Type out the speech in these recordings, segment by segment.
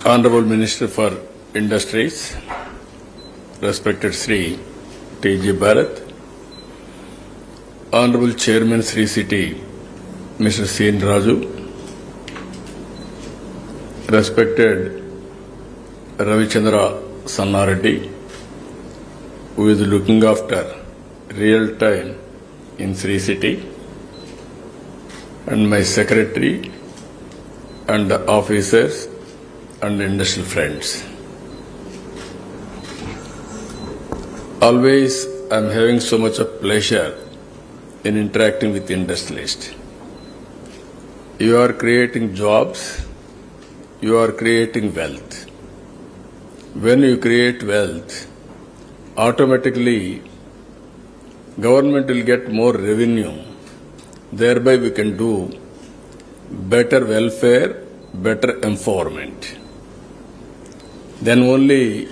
Honorable Minister for Industries, respected Sri T.G. Bharat, Honorable Chairman Sri City, Mr. C.N. Raju, respected Ravichandra Sannareddy, who is looking after real time in Sri City, and my secretary and the officers and industrial friends. Always I am having so much of pleasure in interacting with industrialists. You are creating jobs, you are creating wealth. When you create wealth, automatically government will get more revenue. Thereby we can do better welfare, better empowerment. Then only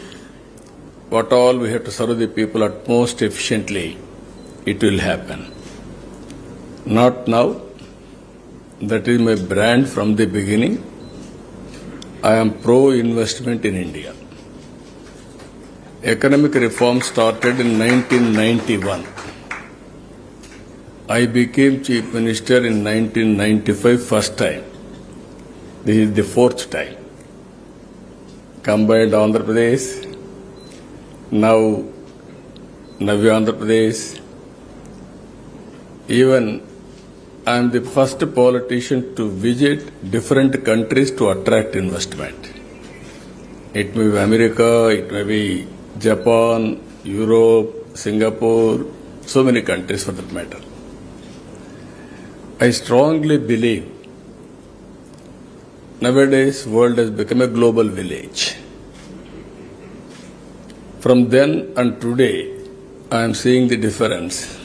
what all we have to serve the people at most efficiently, it will happen. Not now. That is my brand from the beginning. I am pro-investment in India. Economic reform started in 1991. I became Chief Minister in 1995 first time. This is the fourth time. Combined Andhra Pradesh, now Navya Andhra Pradesh. Even I am the first politician to visit different countries to attract investment. It may be America, it may be Japan, Europe, Singapore, so many countries for that matter. I strongly believe nowadays world has become a global village. From then and today, I am seeing the difference.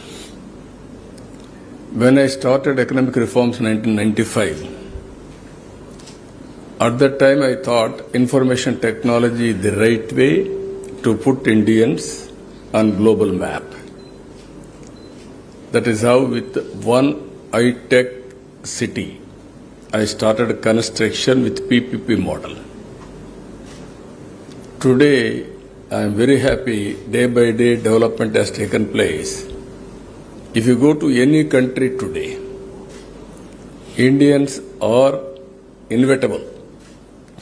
When I started economic reforms in 1995, at that time I thought information technology is the right way to put Indians on global map. That is how with one high-tech city, I started construction with PPP model. Today, I am very happy day by day development has taken place. If you go to any country today, Indians are inevitable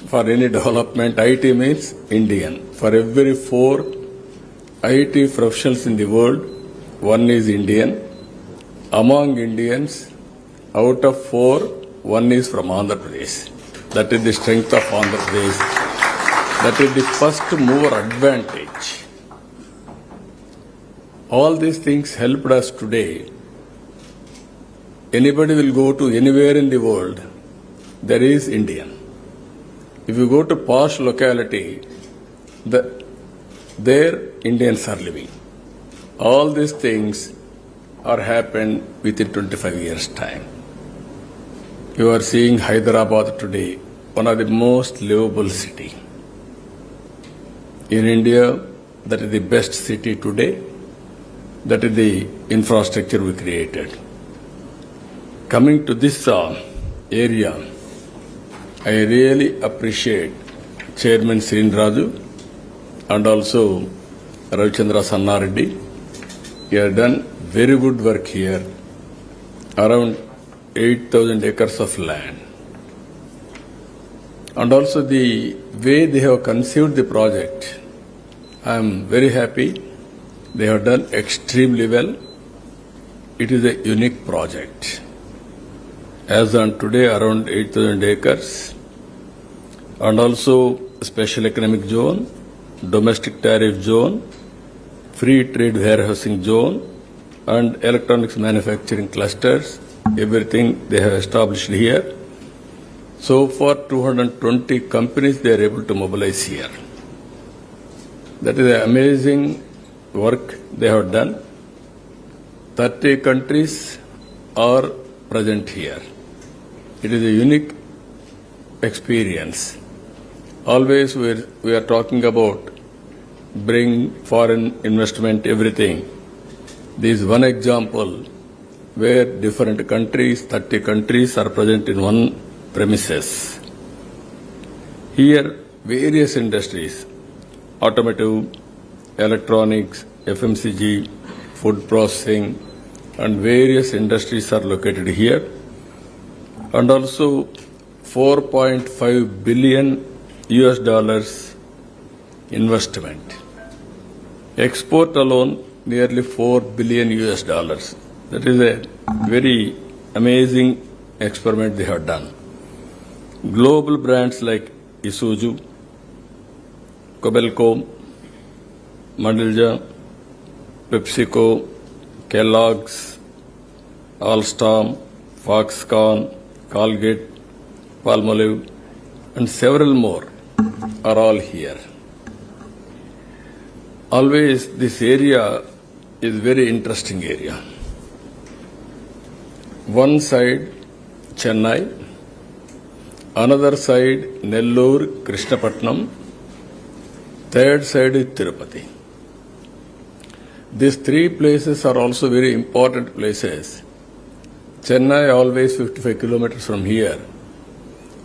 for any development. IT means Indian. For every 4 IT professionals in the world, one is Indian. Among Indians, out of 4, one is from Andhra Pradesh. That is the strength of Andhra Pradesh. That is the first mover advantage. All these things helped us today. Anybody will go to anywhere in the world, there is Indian. If you go to posh locality, there Indians are living. All these things are happened within 25 years' time. You are seeing Hyderabad today, one of the most livable city. In India, that is the best city today. That is the infrastructure we created. Coming to this area, I really appreciate Chairman C.N. Raju and also Ravichandra Sannareddy. He has done very good work here, around 8,000 acres of land. And also the way they have conceived the project, I am very happy. They have done extremely well. It is a unique project. As on today, around 8,000 acres, and also special economic zone, domestic tariff zone, free trade warehousing zone, and electronics manufacturing clusters, everything they have established here. So far, 220 companies they are able to mobilize here. That is an amazing work they have done. 30 countries are present here. It is a unique experience. Always we are talking about bring foreign investment, everything. This is one example where different countries, 30 countries are present in one premises. Here various industries, automotive, electronics, FMCG, food processing, and various industries are located here. And also 4.5 billion US dollars investment. Export alone nearly 4 billion US dollars. That is a very amazing experiment they have done. Global brands like Isuzu, Kobelco, Mandalja, PepsiCo, Kellogg's, Alstom, Foxconn, Colgate, Palmolive, and several more are all here. Always this area is very interesting area. One side Chennai, another side Nellore, Krishnapatnam, third side is Tirupati. These three places are also very important places. Chennai always 55 kilometers from here,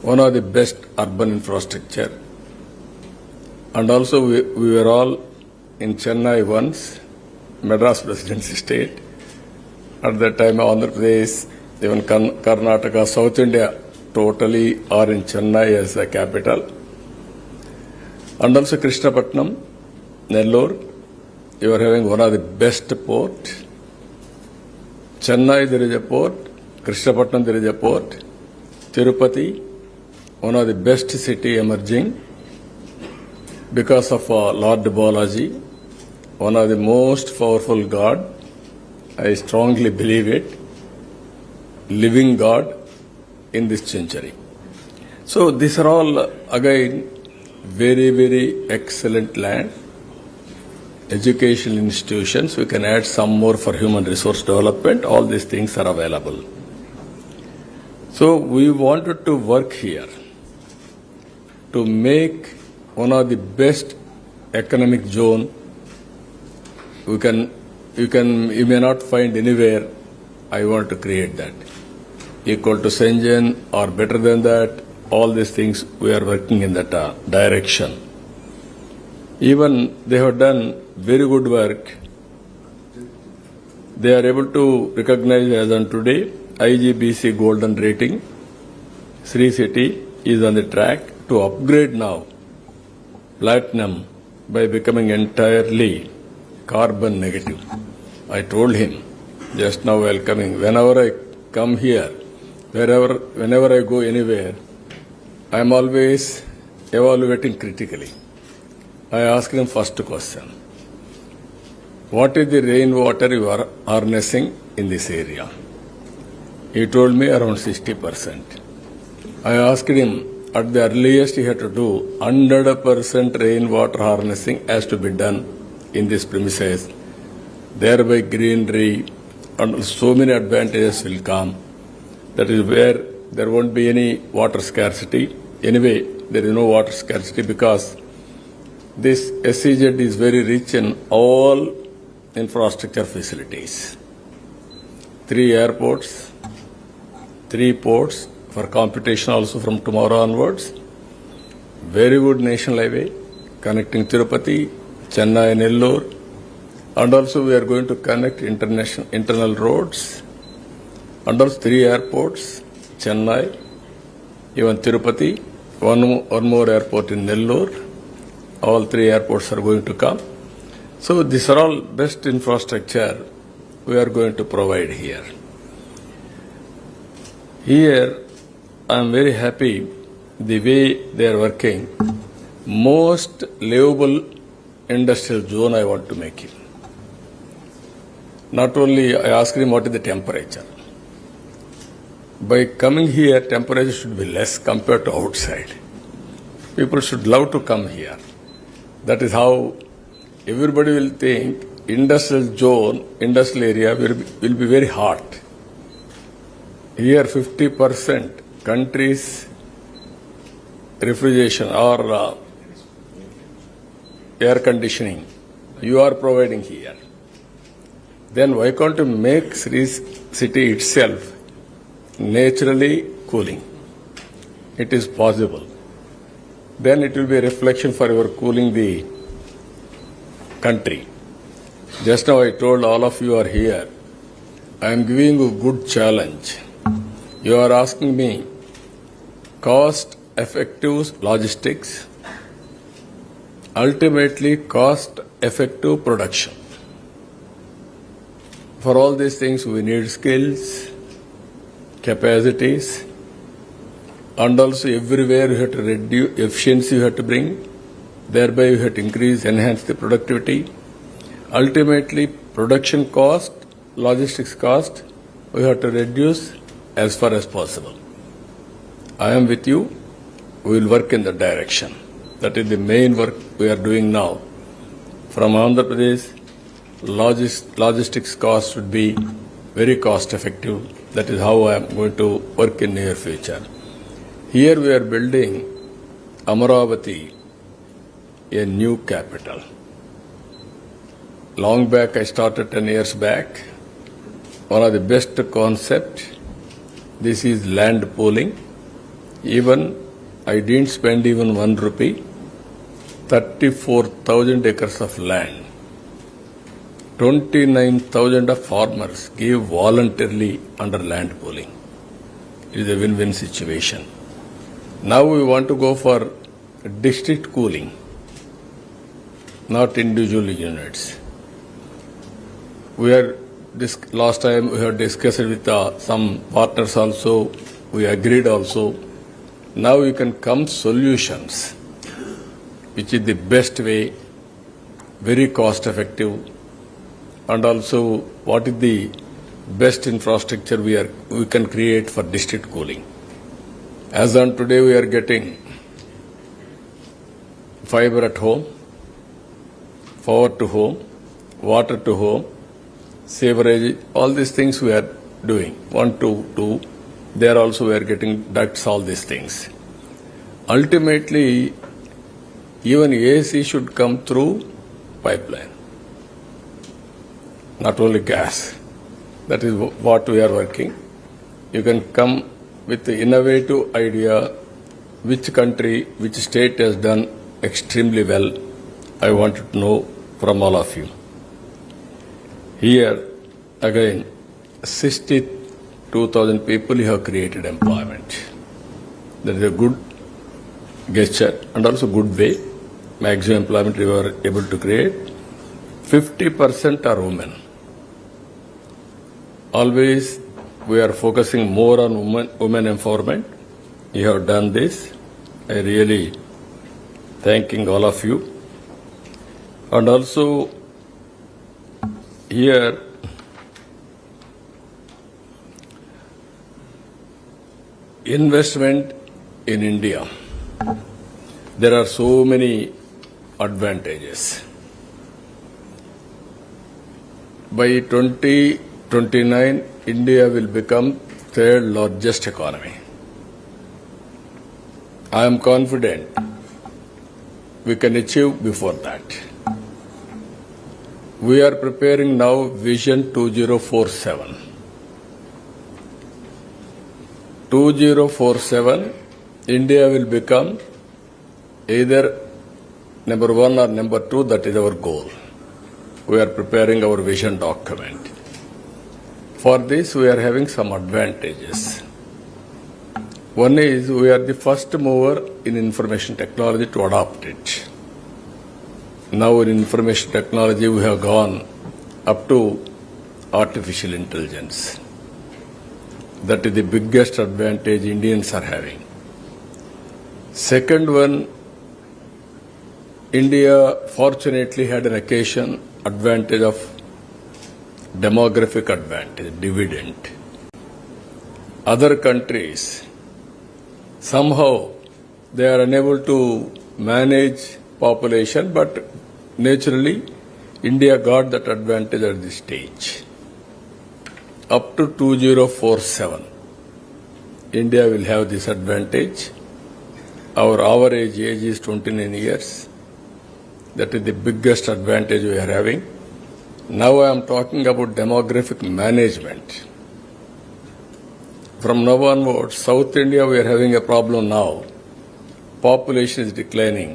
one of the best urban infrastructure. And also we were all in Chennai once, Madras Presidency State. At that time, Andhra Pradesh, even Karnataka, South India, totally are in Chennai as the capital. And also Krishnapatnam, Nellore, you are having one of the best port. Chennai, there is a port. Krishnapatnam, there is a port. Tirupati, one of the best city emerging because of Lord Balaji, one of the most powerful God. I strongly believe it. Living God in this century. So these are all again very, very excellent land. Educational institutions, we can add some more for human resource development. All these things are available. So we wanted to work here to make one of the best economic zone you may not find anywhere. I want to create that. Equal to Shenzhen or better than that, all these things we are working in that direction. Even they have done very good work. They are able to recognize as on today IGBC golden rating. Sri City is on the track to upgrade now platinum by becoming entirely carbon negative. I told him just now while coming, whenever I come here, whenever I go anywhere, I am always evaluating critically. I asked him first question, what is the rainwater you are harnessing in this area? He told me around 60%. I asked him, at the earliest he had to do 100% rainwater harnessing has to be done in this premises. Thereby greenery and so many advantages will come. That is where there won't be any water scarcity. Anyway, there is no water scarcity because this SEZ is very rich in all infrastructure facilities. 3 airports, 3 ports for computation also from tomorrow onwards. Very good national highway connecting Tirupati, Chennai, Nellore, and also we are going to connect internal roads, and also 3 airports, Chennai, even Tirupati, one more airport in Nellore. All 3 airports are going to come. So these are all best infrastructure we are going to provide here. Here, I am very happy the way they are working. Most livable industrial zone I want to make it. Not only I asked him what is the temperature. By coming here, temperature should be less compared to outside. People should love to come here. That is how everybody will think industrial zone, industrial area will be very hot. Here 50% countries refrigeration or air conditioning you are providing here. Then why can't you make Sri City itself naturally cooling? It is possible. then it will be a reflection for your cooling the country. Just now I told all of you are here. I am giving you a good challenge. You are asking me cost-effective logistics, ultimately cost-effective production. For all these things, we need skills, capacities, and also everywhere you have to reduce efficiency, you have to bring, thereby you have to increase, enhance the productivity. Ultimately, production cost, logistics cost, we have to reduce as far as possible. I am with you. We will work in that direction. That is the main work we are doing now. From Andhra Pradesh, logistics cost should be very cost effective. That is how I am going to work in near future. Here we are building Amaravati, a new capital. Long back, I started 10 years back. One of the best concepts, this is land pooling. Even I didn't spend even 1 rupee, 34,000 acres of land. 29,000 of farmers gave voluntarily under land pooling. It is a win-win situation. Now we want to go for district cooling, not individual units. Last time we have discussed it with some partners also. We agreed also. Now you can come solutions, which is the best way, very cost effective, and also what is the best infrastructure we can create for district cooling. As on today, we are getting fiber at home, power to home, water to home, sewerage, all these things we are doing. 1, 2, 2. There also we are getting ducts, all these things. Ultimately, even AC should come through pipeline, not only gas. That is what we are working. You can come with the innovative idea, which country, which state has done extremely well. I want to know from all of you. Here, again, 62,000 people you have created employment. That is a good gesture and also good way. Maximum employment you are able to create. 50% are women. Always we are focusing more on women empowerment. You have done this. I really thanking all of you. And also here investment in India. There are so many advantages. By 2029, India will become third largest economy. I am confident we can achieve before that. We are preparing now Vision 2047. 2047, India will become either number 1 or number 2, that is our goal. We are preparing our vision document. For this, we are having some advantages. One is we are the first mover in information technology to adopt it. Now in information technology, we have gone up to artificial intelligence. That is the biggest advantage Indians are having. Second one, India fortunately had an occasion advantage of demographic advantage, dividend. Other countries, somehow they are unable to manage population, but naturally India got that advantage at this stage. Up to 2047, India will have this advantage. Our average age is 29 years. That is the biggest advantage we are having. Now I am talking about demographic management. From now onwards, South India we are having a problem now. population is declining.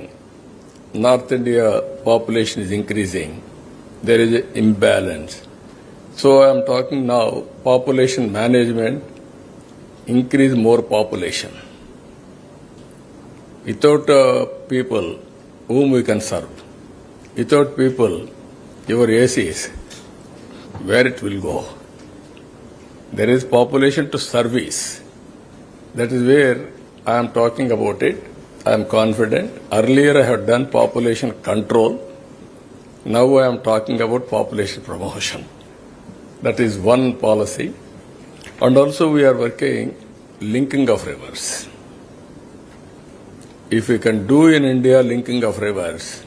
North India population is increasing. There is an imbalance. So I am talking now population management, increase more population. Without people whom we can serve, without people, your ACs, where it will go? There is population to service. That is where I am talking about it. I am confident. Earlier I have done population control. Now I am talking about population promotion. That is one policy. And also we are working linking of rivers. If we can do in India linking of rivers,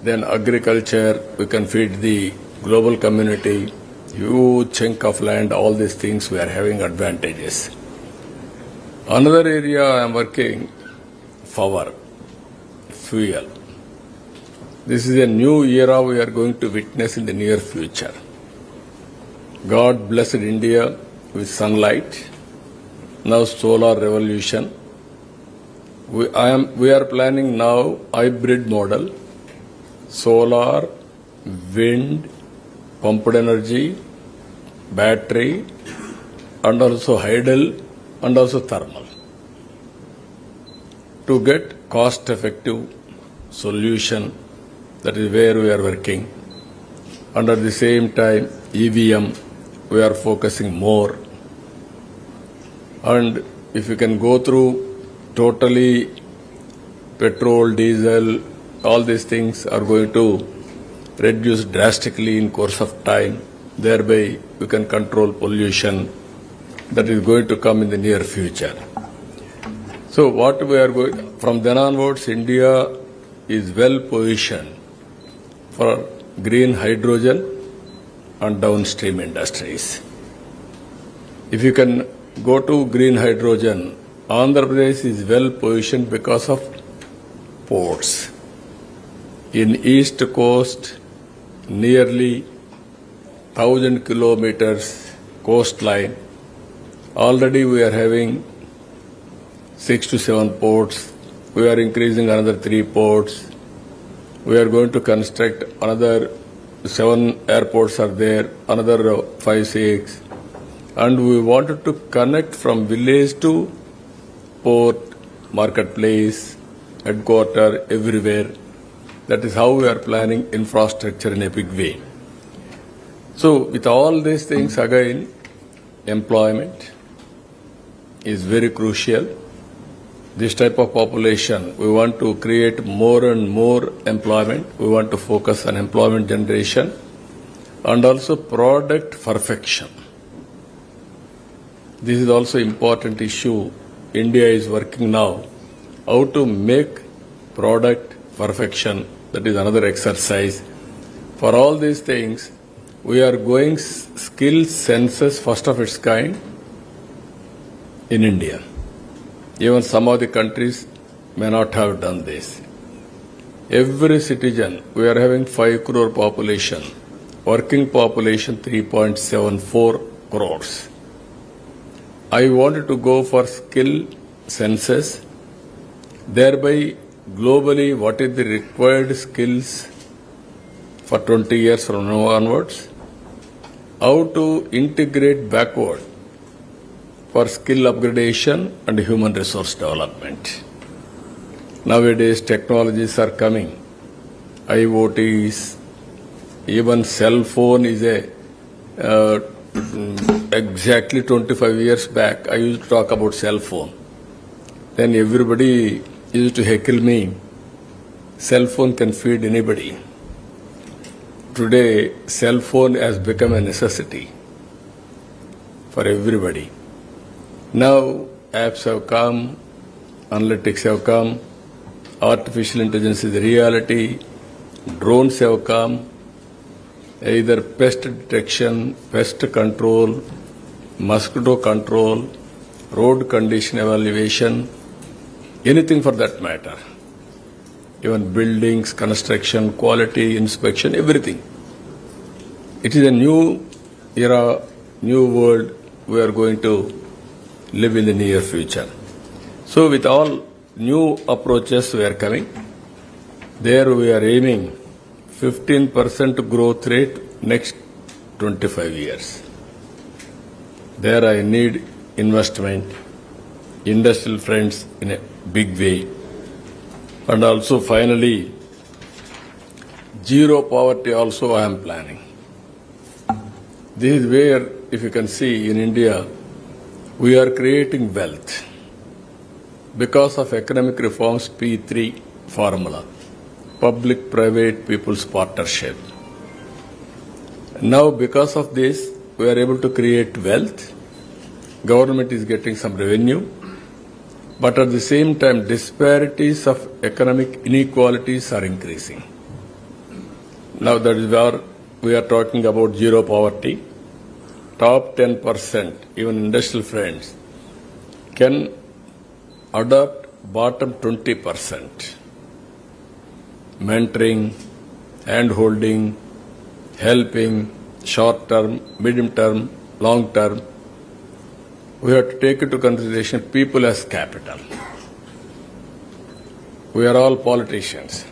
then agriculture, we can feed the global community, huge chunk of land, all these things we are having advantages. Another area I am working, power, fuel. This is a new era we are going to witness in the near future. God blessed India with sunlight, now solar revolution. We are planning now hybrid model, solar, wind, pumped energy, battery, and also hydel, and also thermal. To get cost-effective solution, that is where we are working. And at the same time, EVM, we are focusing more. And if you can go through totally petrol, diesel, all these things are going to reduce drastically in course of time. Thereby, we can control pollution that is going to come in the near future. So what we are going, from then onwards, India is well positioned for green hydrogen and downstream industries. If you can go to green hydrogen, Andhra Pradesh is well positioned because of ports. In east coast, nearly 1,000 kilometers coastline. Already we are having 6 to 7 ports. We are increasing another 3 ports. We are going to construct another 7 airports are there, another 5, 6. And we wanted to connect from village to port, marketplace, headquarter, everywhere. That is how we are planning infrastructure in a big way. So with all these things, again, employment is very crucial. This type of population, we want to create more and more employment. We want to focus on employment generation and also product perfection. This is also important issue. India is working now how to make product perfection. That is another exercise. For all these things, we are going skill census first of its kind in India. Even some of the countries may not have done this. Every citizen, we are having 5 crore population, working population 3.74 crores. I wanted to go for skill census, thereby globally what is the required skills for 20 years from now onwards, how to integrate backward for skill upgradation and human resource development. Nowadays technologies are coming, IoTs, even cell phone is exactly 25 years back I used to talk about cell phone. Then everybody used to heckle me, cell phone can feed anybody. Today, cell phone has become a necessity for everybody. Now, apps have come, analytics have come, artificial intelligence is a reality, drones have come, either pest detection, pest control, mosquito control, road condition evaluation, anything for that matter. Even buildings, construction, quality, inspection, everything. It is a new era, new world we are going to live in the near future. So with all new approaches we are coming. There we are aiming 15% growth rate next 25 years. There I need investment, industrial friends in a big way, and also finally zero poverty also I am planning. This is where, if you can see, in India, we are creating wealth because of economic reforms P3 formula, public-private people's partnership. Now, because of this, we are able to create wealth. Government is getting some revenue, but at the same time, disparities of economic inequalities are increasing. Now, that is where we are talking about zero poverty. Top 10%, even industrial friends, can adopt bottom 20%. Mentoring, hand-holding, helping, short term, medium term, long term. We have to take into consideration people as capital. We are all politicians.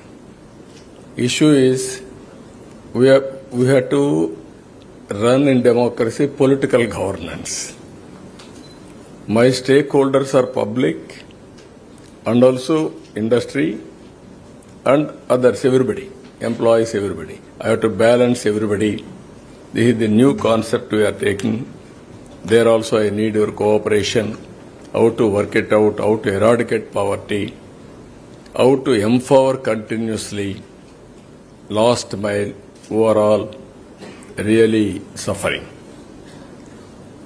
Issue is we have to run in democracy political governance. My stakeholders are public and also industry and others, everybody, employees, everybody. I have to balance everybody. This is the new concept we are taking. There also I need your cooperation, how to work it out, how to eradicate poverty, how to empower continuously, last mile, overall, really suffering.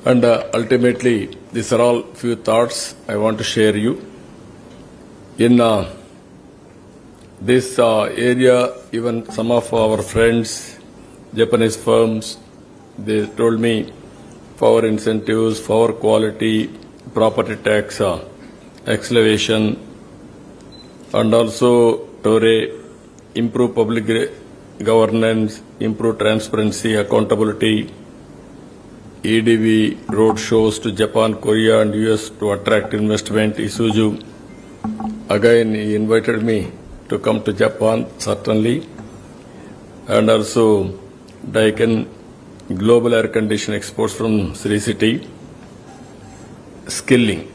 And ultimately, these are all few thoughts I want to share you. In this area, even some of our friends, Japanese firms, they told me power incentives, power quality, property tax, acceleration, and also TORE, improve public governance, improve transparency, accountability, EDV road shows to Japan, Korea and US to attract investment, Isuzu. Again, he invited me to come to Japan, certainly, and also Daikin Global Air Condition exports from Sri City. Skilling.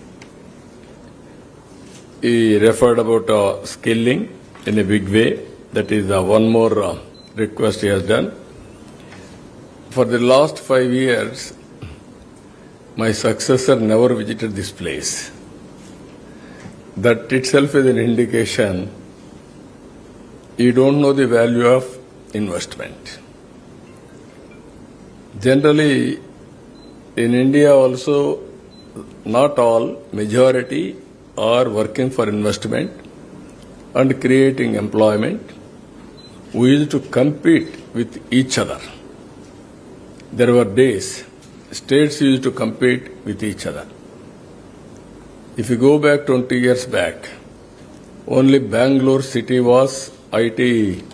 He referred about skilling in a big way. That is one more request he has done. For the last 5 years, my successor never visited this place. That itself is an indication you don't know the value of investment. Generally, in India also, not all, majority are working for investment and creating employment. We used to compete with each other. There were days, states used to compete with each other. If you go back 20 years back, only Bangalore city was IT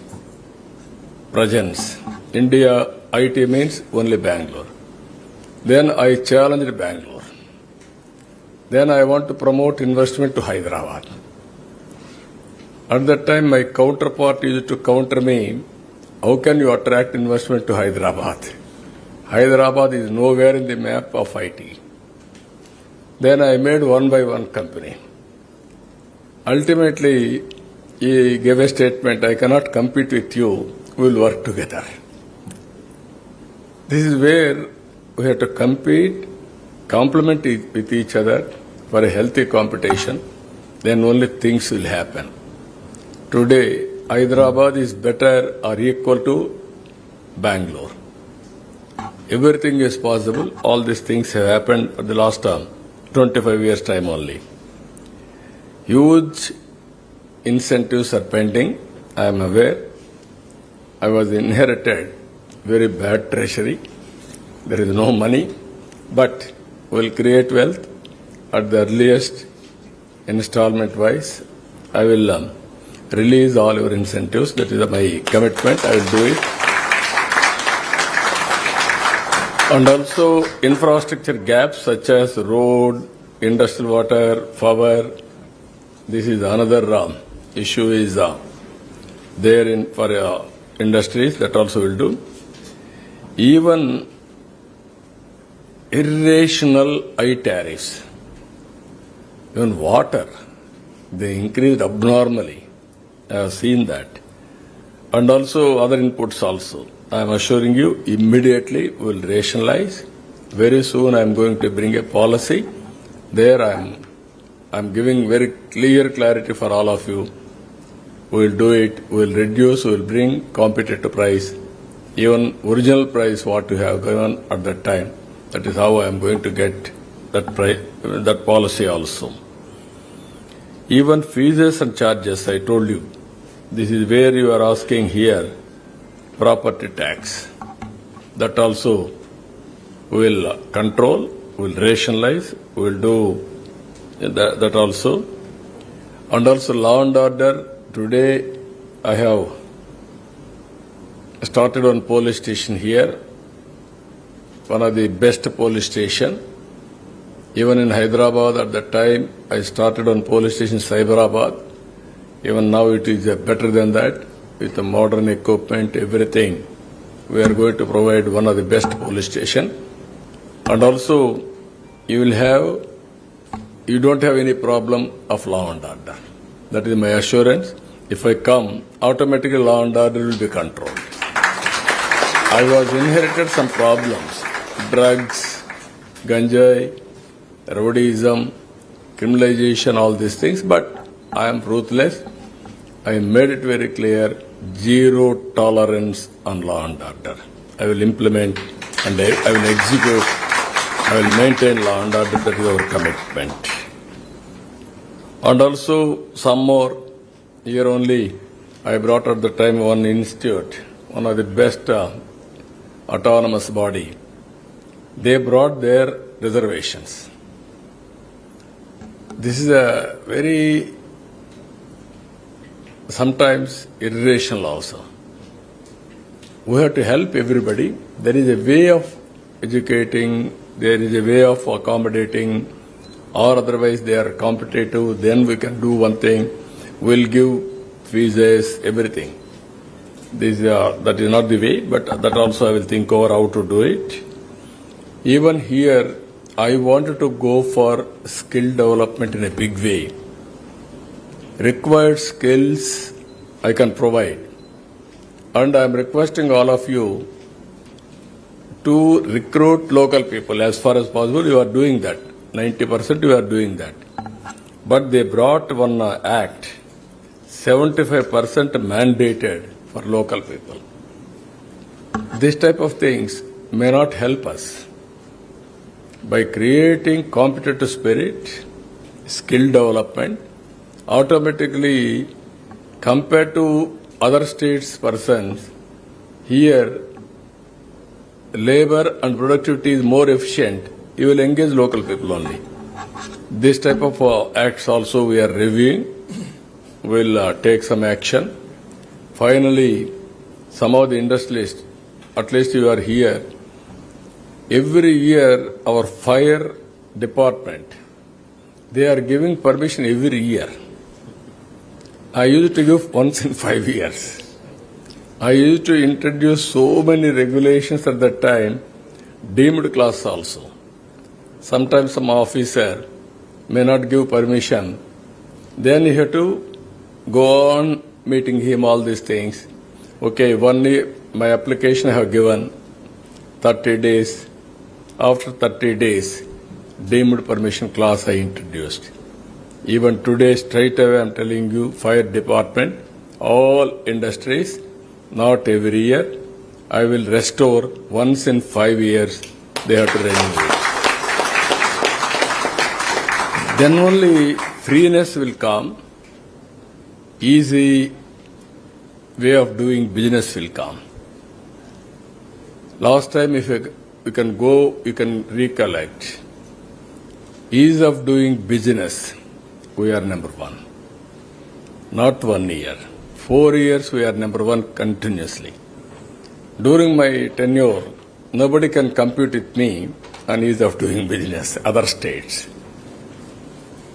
presence. India, IT means only Bangalore. Then I challenged Bangalore. Then I want to promote investment to Hyderabad. At that time, my counterpart used to counter me, how can you attract investment to Hyderabad? Hyderabad is nowhere in the map of IT. Then I made one by one company. Ultimately, he gave a statement, I cannot compete with you, we will work together. This is where we have to compete, complement with each other for a healthy competition, then only things will happen. Today, Hyderabad is better or equal to Bangalore. Everything is possible. All these things have happened for the last 25 years' time only. Huge incentives are pending. I am aware. I was inherited very bad treasury. There is no money, but we will create wealth at the earliest installment wise. I will release all your incentives. That is my commitment. I will do it. And also infrastructure gaps such as road, industrial water, power, this is another issue is there in for industries, that also will do. Even irrational high tariffs, even water, they increased abnormally. I have seen that. And also other inputs also. I am assuring you, immediately we will rationalize. Very soon I am going to bring a policy. There I am giving very clear clarity for all of you. We will do it, we will reduce, we will bring competitive price, even original price what you have given at that time. That is how I am going to get that policy also. Even fees and charges, I told you, this is where you are asking here, property tax. That also we will control, we will rationalize, we will do that also. And also law and order. Today I have started on police station here, one of the best police station. Even in Hyderabad at that time, I started on police station Cyberabad. Even now it is better than that, with the modern equipment, everything. We are going to provide one of the best police station. And also, you don't have any problem of law and order. That is my assurance. If I come, automatically law and order will be controlled. I was inherited some problems, drugs, ganjai, rowdyism, criminalization, all these things, but I am ruthless. I made it very clear, zero tolerance on law and order. I will implement and I will execute, I will maintain law and order, that is our commitment. And also some more, here only I brought at the time one institute, one of the best autonomous body. They brought their reservations. This is a very, sometimes irrational also. We have to help everybody. There is a way of educating, there is a way of accommodating, or otherwise they are competitive, then we can do one thing. We'll give fees, everything. That is not the way, but that also I will think over how to do it. Even here, I wanted to go for skill development in a big way. Required skills I can provide. And I am requesting all of you to recruit local people as far as possible. You are doing that. 90% you are doing that. But they brought one act, 75% mandated for local people. This type of things may not help us. By creating competitive spirit, skill development, automatically compared to other states' persons, here labor and productivity is more efficient. You will engage local people only. This type of acts also we are reviewing. We will take some action. Finally, some of the industrialists, at least you are here, every year our fire department, they are giving permission every year. I used to give once in 5 years. I used to introduce so many regulations at that time, deemed class also. Sometimes some officer may not give permission. Then you have to go on meeting him, all these things. Okay, one year, my application I have given 30 days. After 30 days, deemed permission class I introduced. Even today, straight away, I am telling you, fire department, all industries, not every year, I will restore once in 5 years, they have to renew it. Then only freeness will come, easy way of doing business will come. Last time, if you can go, you can recollect. Ease of doing business, we are number one. Not 1 year. 4 years, we are number one continuously. During my tenure, nobody can compete with me on ease of doing business, other states.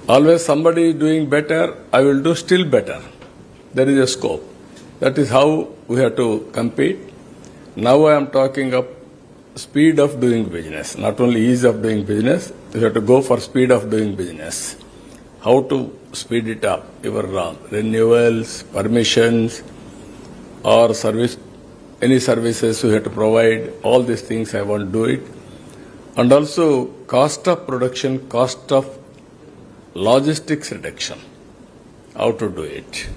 Always somebody is doing better, I will do still better. There is a scope. That is how we have to compete. Now I am talking of speed of doing business, not only ease of doing business, you have to go for speed of doing business. How to speed it up? Your renewals, permissions, or service, any services you have to provide, all these things I want to do it. And also cost of production, cost of logistics reduction, how to do it.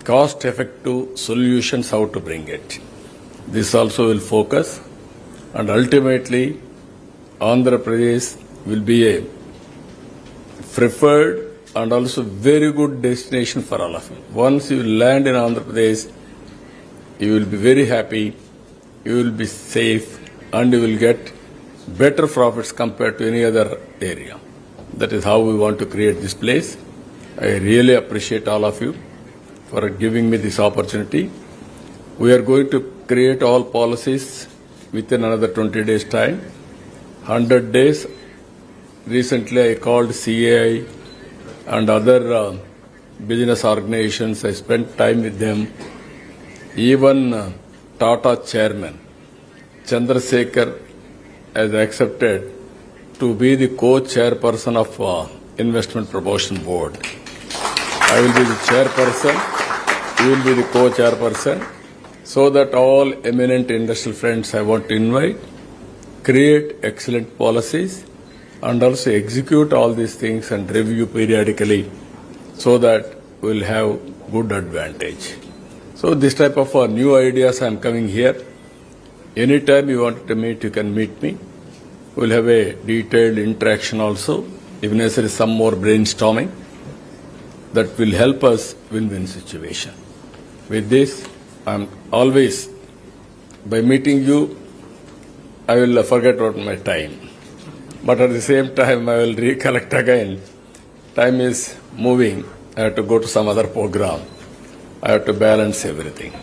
Cost effective solutions, how to bring it. This also will focus, and ultimately Andhra Pradesh will be a preferred and also very good destination for all of you. Once you land in Andhra Pradesh, you will be very happy, you will be safe, and you will get better profits compared to any other area. That is how we want to create this place. I really appreciate all of you for giving me this opportunity. We are going to create all policies within another 20 days' time. 100 days. Recently I called CAI and other business organizations. I spent time with them. Even Tata chairman Chandrasekhar has accepted to be the co-chairperson of Investment Promotion Board. I will be the chairperson, you will be the co-chairperson, so that all eminent industrial friends I want to invite, create excellent policies, and also execute all these things and review periodically, so that we will have good advantage. So this type of new ideas I am coming here. Anytime you want to meet, you can meet me. We will have a detailed interaction also, if necessary some more brainstorming that will help us win-win situation. With this, I am always, by meeting you, I will forget about my time. But at the same time, I will recollect again. Time is moving. I have to go to some other program. I have to balance everything.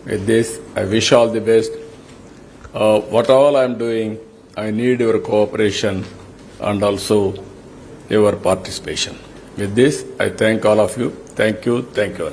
With this, I wish all the best. What all I am doing, I need your cooperation and also your participation. With this, I thank all of you. Thank you. Thank you.